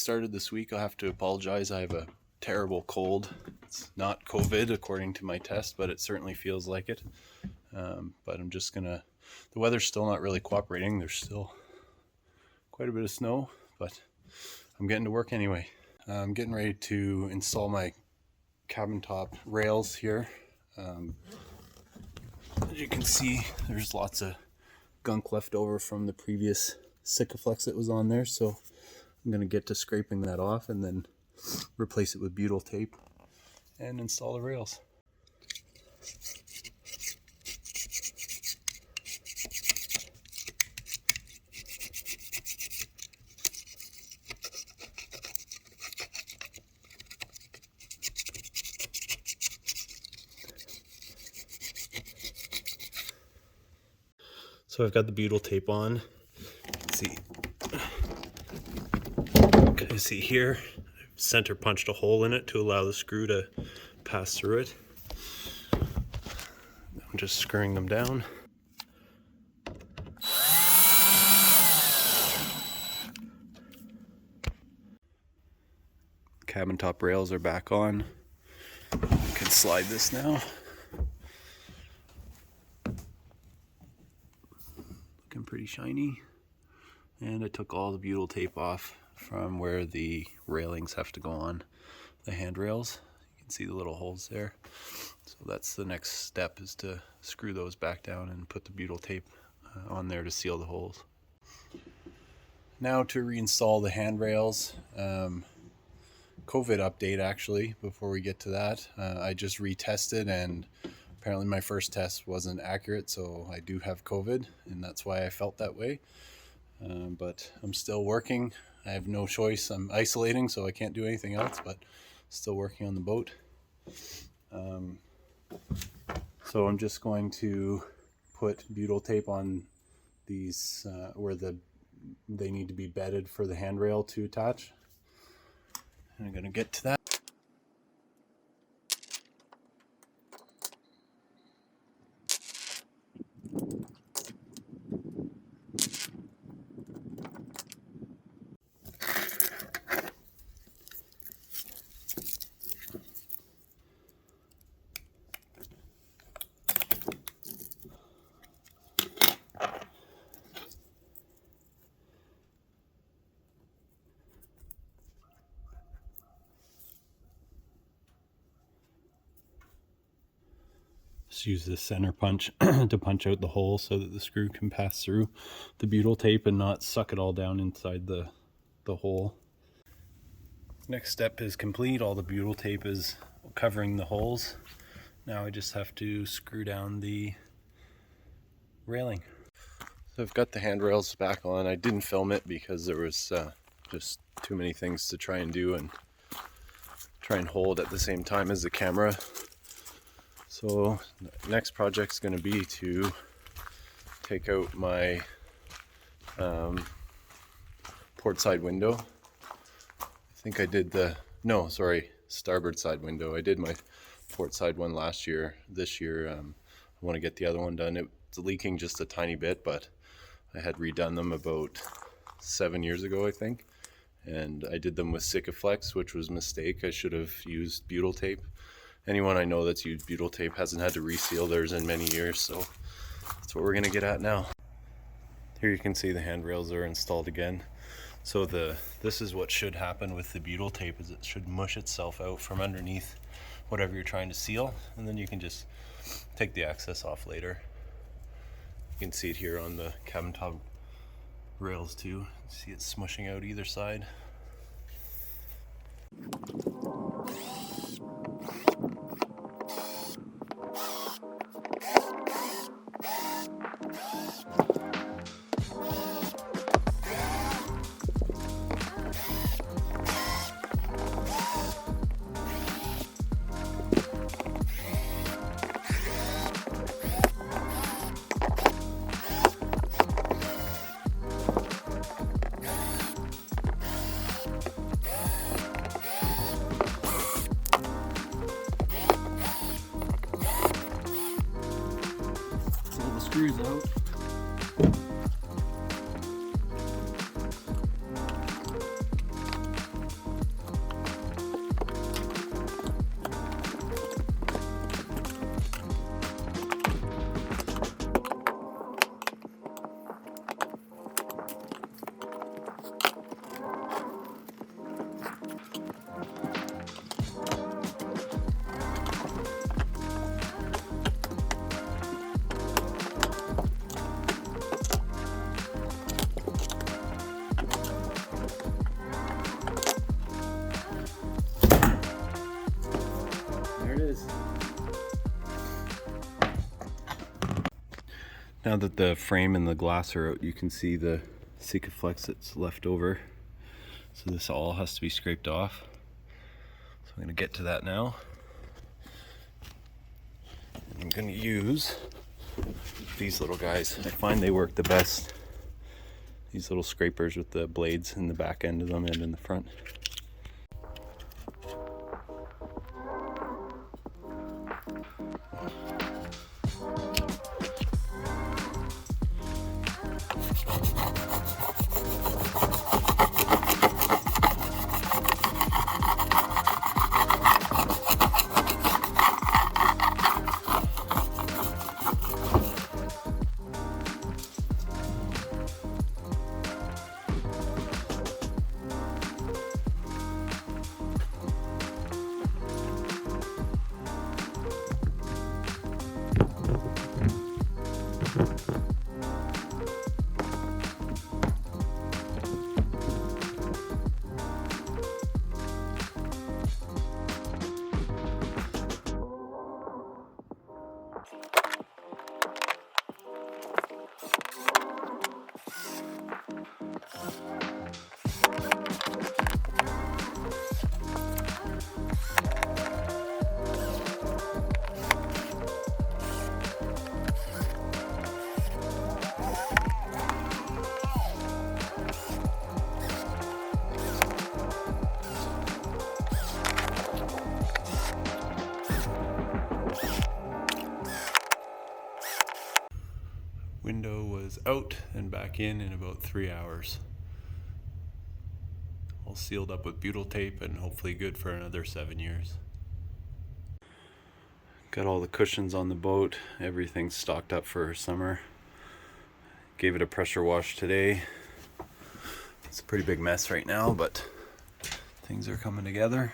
started this week. I'll have to apologize. I have a terrible cold. It's not COVID according to my test, but it certainly feels like it. But I'm just gonna, the weather's still not really cooperating. There's still quite a bit of snow, but I'm getting to work anyway. I'm getting ready to install my cabin top rails here. As you can see, there's lots of gunk left over from the previous Sikaflex that was on there, so I'm going to get to scraping that off and then replace it with butyl tape and install the rails. So I've got the butyl tape on. You see here, I've center punched a hole in it to allow the screw to pass through it. I'm just screwing them down. Cabin top rails are back on. I can slide this now. Looking pretty shiny. And I took all the butyl tape off from where the railings have to go on the handrails. You can see the little holes there. So that's the next step, is to screw those back down and put the butyl tape on there to seal the holes. Now to reinstall the handrails. COVID update actually, before we get to that. I just retested and apparently my first test wasn't accurate, so I do have COVID and that's why I felt that way. But I'm still working. I have no choice. I'm isolating, so I can't do anything else, but still working on the boat. So I'm just going to put butyl tape on these where they need to be bedded for the handrail to attach. And I'm going to get to that. Just use the center punch to punch out the hole so that the screw can pass through the butyl tape and not suck it all down inside the hole. Next step is complete. All the butyl tape is covering the holes. Now I just have to screw down the railing. So I've got the handrails back on. I didn't film it because there was just too many things to try and do and try and hold at the same time as the camera. So the next project's going to be to take out my port side window. I think I did starboard side window. I did my port side one last year. This year I want to get the other one done. It's leaking just a tiny bit, but I had redone them about 7 years ago, I think. And I did them with Sikaflex, which was a mistake. I should have used butyl tape. Anyone I know that's used butyl tape hasn't had to reseal theirs in many years, so that's what we're going to get at now. Here you can see the handrails are installed again. So this is what should happen with the butyl tape, is it should mush itself out from underneath whatever you're trying to seal, and then you can just take the excess off later. You can see it here on the cabin top rails too. See it smushing out either side. screws out. Now that the frame and the glass are out, you can see the Sikaflex that's left over. So this all has to be scraped off. So I'm going to get to that now. And I'm going to use these little guys. I find they work the best. These little scrapers with the blades in the back end of them and in the front. Window was out and back in about 3 hours. All sealed up with butyl tape and hopefully good for another 7 years. Got all the cushions on the boat, everything's stocked up for summer. Gave it a pressure wash today. It's a pretty big mess right now, but things are coming together.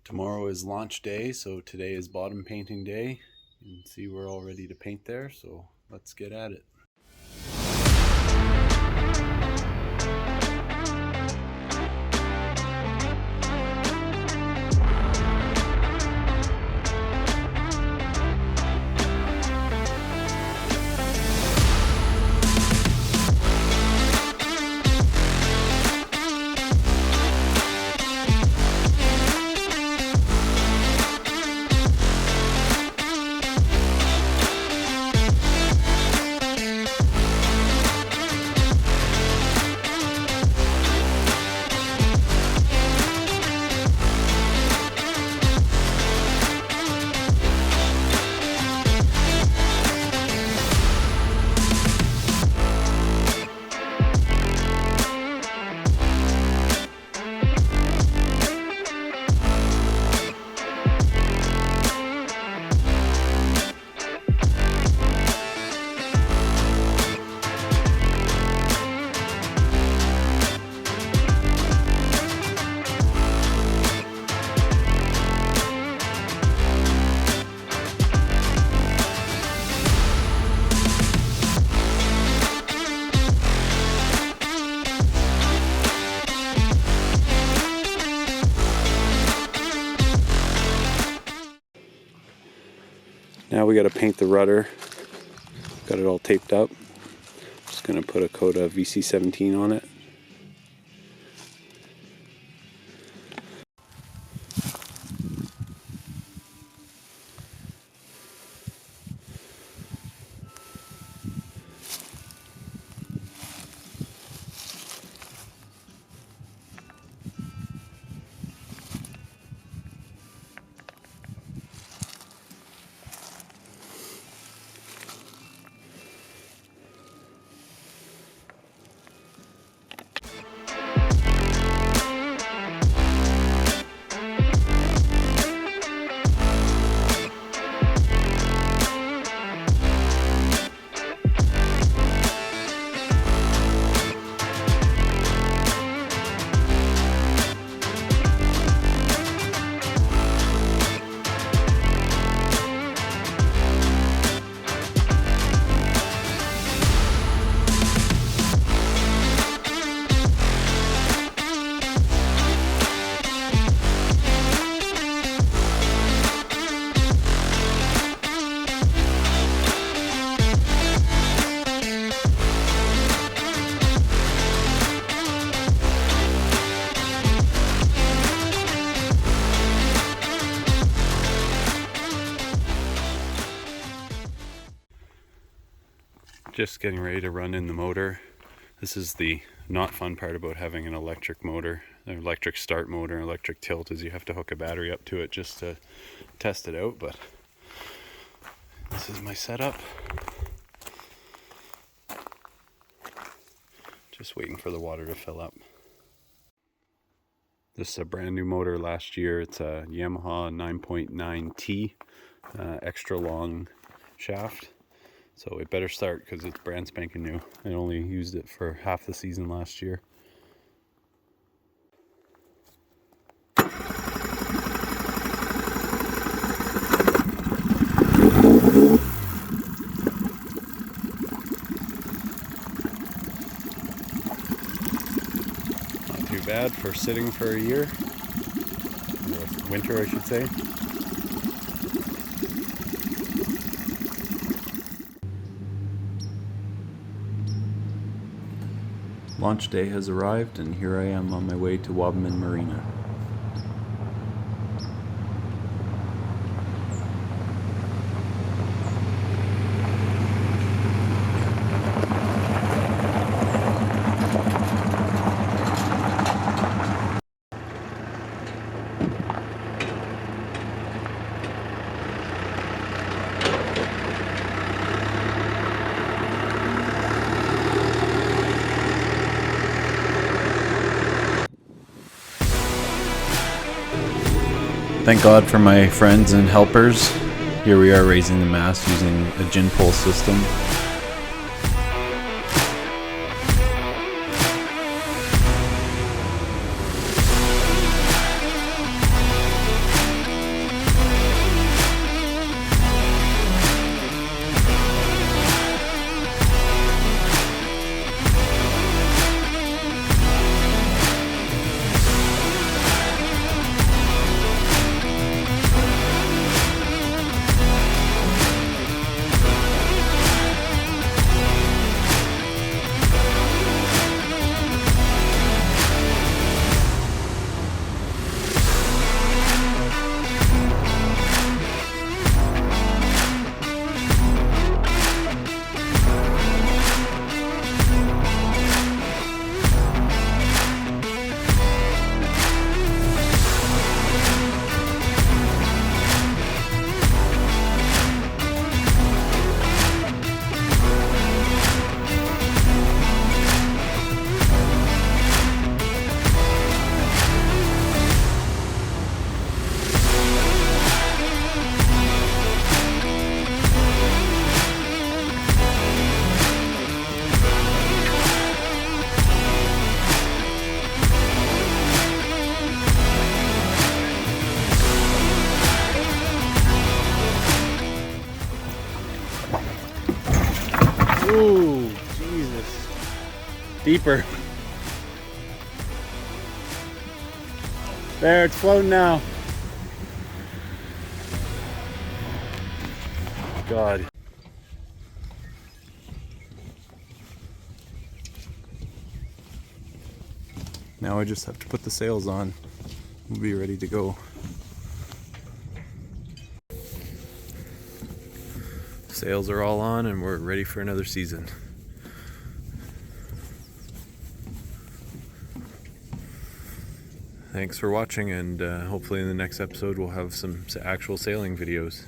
Tomorrow is launch day, so today is bottom painting day. You can see we're all ready to paint there, so let's get at it. Now we got to paint the rudder. Got it all taped up. Just going to put a coat of VC17 on it. Just getting ready to run in the motor. This is the not fun part about having an electric motor. An electric start motor, electric tilt, is you have to hook a battery up to it just to test it out, but this is my setup. Just waiting for the water to fill up. This is a brand new motor last year. It's a Yamaha 9.9T, extra long shaft. So it better start because it's brand spanking new. I only used it for half the season last year. Not too bad for sitting for a year. Or winter, I should say. Launch day has arrived, and here I am on my way to Wabamun Marina. Thank God for my friends and helpers. Here we are raising the mast using a gin pole system. Ooh, Jesus. Deeper. There, it's floating now. God. Now I just have to put the sails on. We'll be ready to go. Sails are all on and we're ready for another season. Thanks for watching, and hopefully in the next episode we'll have some actual sailing videos.